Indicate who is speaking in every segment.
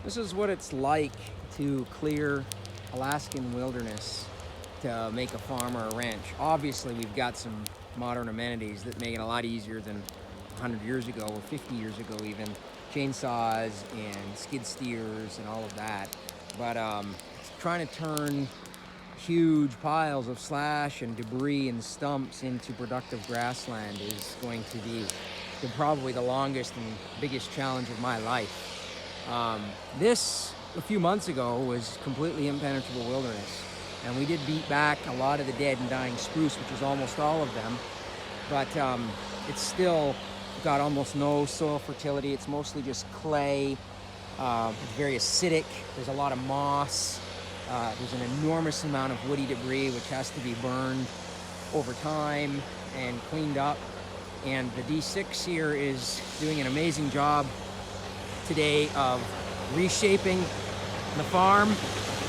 Speaker 1: This is what it's like to clear Alaskan wilderness to make a farm or a ranch. Obviously, we've got some modern amenities that make it a lot easier than 100 years ago or 50 years ago even. Chainsaws and skid steers and all of that. But trying to turn huge piles of slash and debris and stumps into productive grassland is going to be probably the longest and biggest challenge of my life. This, a few months ago, was completely impenetrable wilderness. And we did beat back a lot of the dead and dying spruce, which is almost all of them. But it's still got almost no soil fertility. It's mostly just clay. It's very acidic. There's a lot of moss. There's an enormous amount of woody debris, which has to be burned over time and cleaned up. And the D6 here is doing an amazing job today of reshaping the farm.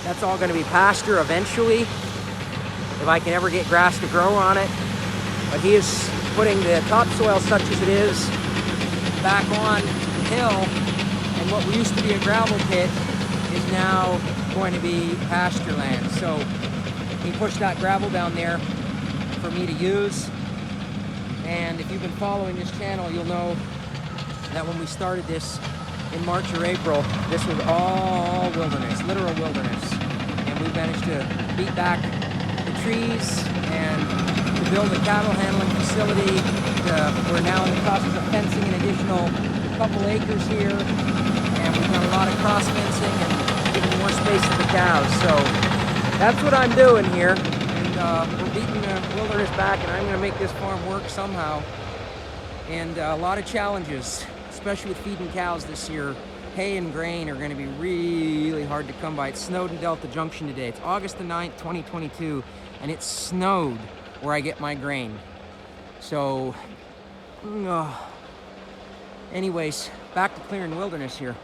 Speaker 1: That's all going to be pasture eventually, if I can ever get grass to grow on it. But he is putting the topsoil, such as it is, back on the hill, and what used to be a gravel pit is now going to be pasture land. So he pushed that gravel down there for me to use. And if you've been following this channel, you'll know that when we started this in March or April, this was all wilderness, literal wilderness. And we managed to beat back the trees and to build a cattle handling facility. We're now in the process of fencing an additional couple acres here. And we've done a lot of cross fencing and giving more space to the cows. So that's what I'm doing here. And we're beating the wilderness back, and I'm going to make this farm work somehow. And a lot of challenges, especially with feeding cows this year. Hay and grain are going to be really hard to come by. It snowed in Delta Junction today. It's August the 9th, 2022, and it snowed where I get my grain. So, anyways, back to clearing the wilderness here.